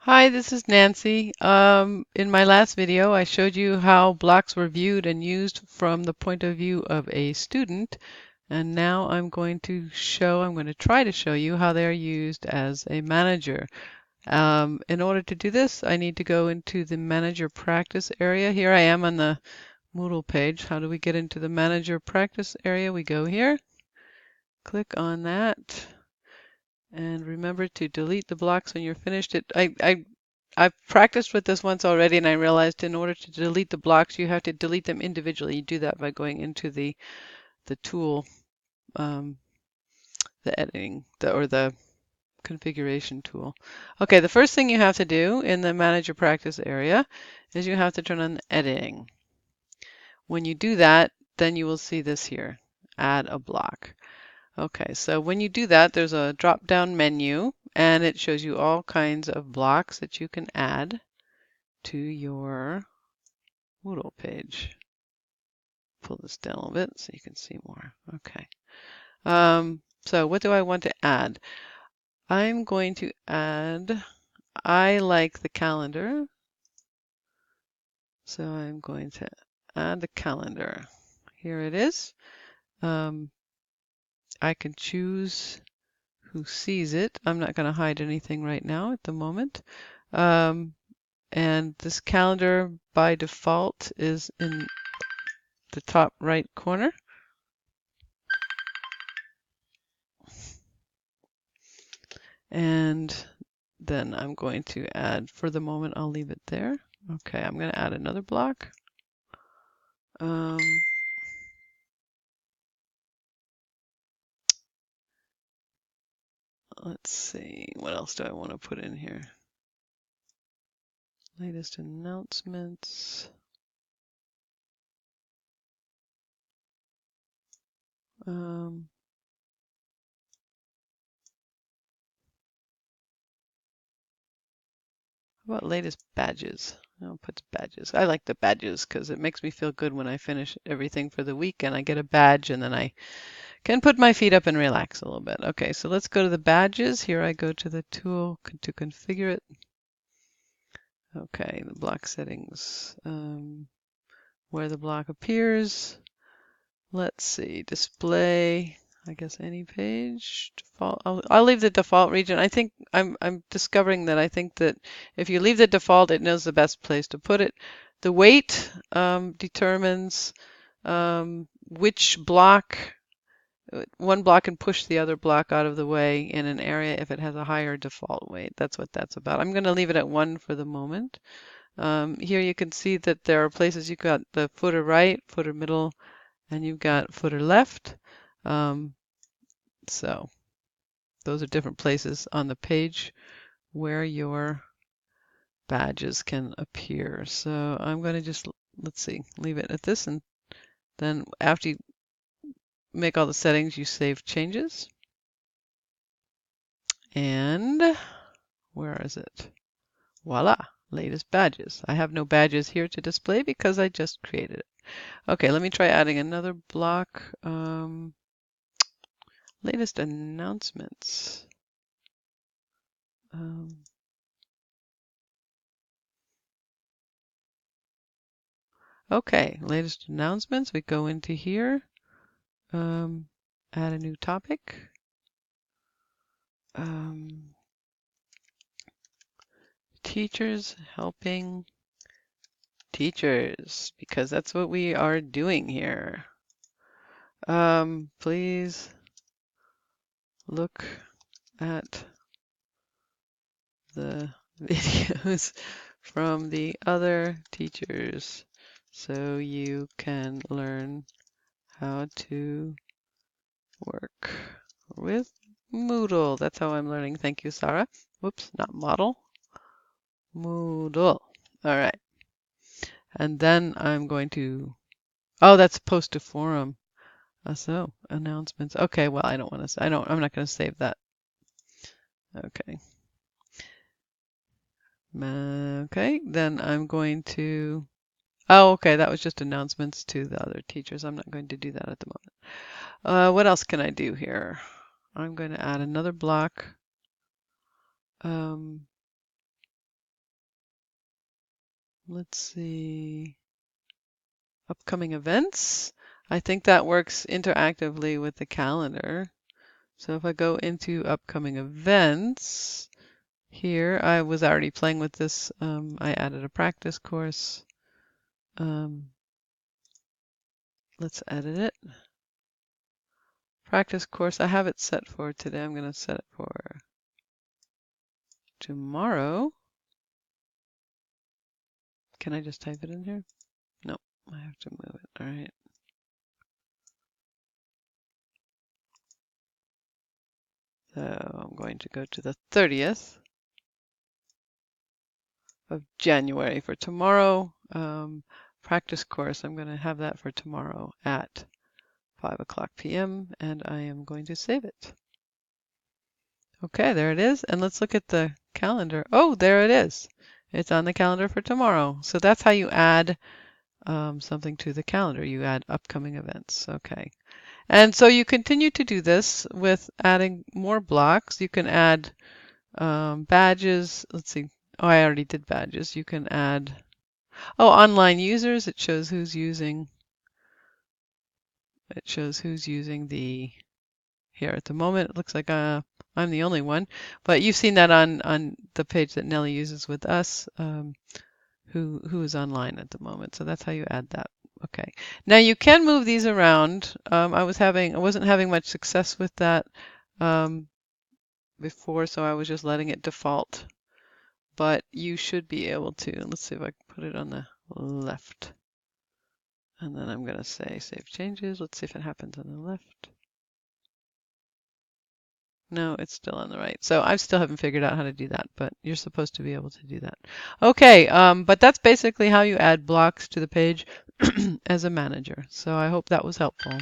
Hi, this is Nancy. In my last video, I showed you how blocks were viewed and used from the point of view of a student, and now I'm going to try to show you how they're used as a manager. In order to do this, I need to go into the manager practice area. Here I am on the Moodle page. How do we get into the manager practice area? We go here, click on that. And remember to delete the blocks when you're finished. I've practiced with this once already, and I realized in order to delete the blocks, you have to delete them individually. You do that by going into the tool, um, the editing, or the configuration tool. Okay, the first thing you have to do in the manager practice area is you have to turn on editing. When you do that, then you will see this here, add a block. Okay, so when you do that, there's a drop-down menu, and it shows you all kinds of blocks that you can add to your Moodle page. Pull this down a little bit so you can see more. Okay. So what do I want to add? I'm going to add, I like the calendar, so I'm going to add the calendar. Here it is. I can choose who sees it. I'm not going to hide anything right now at the moment. Um, and this calendar by default is in the top right corner. And then I'm going to add, for the moment, I'll leave it there. Okay, I'm going to add another block. Um, let's see, what else do I want to put in here? Latest announcements. Um, how about latest badges? I'll put badges. I like the badges because it makes me feel good when I finish everything for the week and I get a badge and then I can put my feet up and relax a little bit. Okay, so let's go to the badges. Here I go to the tool to configure it. Okay, the block settings, where the block appears. Let's see, display, I guess any page, default. I'll leave the default region. I think I'm discovering that I think that if you leave the default, it knows the best place to put it. The weight determines which block, one block can push the other block out of the way in an area if it has a higher default weight. That's what that's about. I'm going to leave it at 1 for the moment. Here you can see that there are places you've got the footer right, footer middle, and you've got footer left. So those are different places on the page where your badges can appear. So I'm going to just, let's see, leave it at this, and then after you make all the settings, you save changes. And where is it? Voila, latest badges. I have no badges here to display because I just created it. Okay, let me try adding another block. Latest announcements. Okay, latest announcements. We go into here, add a new topic. Teachers helping teachers, because that's what we are doing here. Please look at the videos from the other teachers so you can learn how to work with Moodle. That's how I'm learning. Thank you, Sarah. Whoops, not model. Moodle. All right. And then I'm going to, oh, that's post to forum. So announcements. Okay, well, I don't want to, I'm not going to save that. Okay. Okay, then I'm going to, oh, okay, that was just announcements to the other teachers. I'm not going to do that at the moment. What else can I do here? I'm going to add another block. Let's see, upcoming events. I think that works interactively with the calendar. So if I go into upcoming events, here I was already playing with this. I added a practice course. Let's edit it. Practice course, I have it set for today. I'm going to set it for tomorrow. Can I just type it in here? No, I have to move it. All right. So I'm going to go to the 30th of January for tomorrow. Practice course, I'm going to have that for tomorrow at 5:00 p.m. and I am going to save it. Okay, there it is. And let's look at the calendar. Oh, there it is. It's on the calendar for tomorrow. So that's how you add something to the calendar. You add upcoming events. Okay. And so you continue to do this with adding more blocks. You can add badges. Let's see. Oh, I already did badges. You can add, oh, online users. It shows who's using the, here at the moment. It looks like I'm the only one, but you've seen that on the page that Nellie uses with us, who is online at the moment. So that's how you add that. Okay. Now you can move these around. I wasn't having much success with that before, so I was just letting it default. But you should be able to. Let's see if I can put it on the left. And then I'm going to say save changes. Let's see if it happens on the left. No, it's still on the right. So I still haven't figured out how to do that, but you're supposed to be able to do that. Okay, but that's basically how you add blocks to the page as a manager. So I hope that was helpful.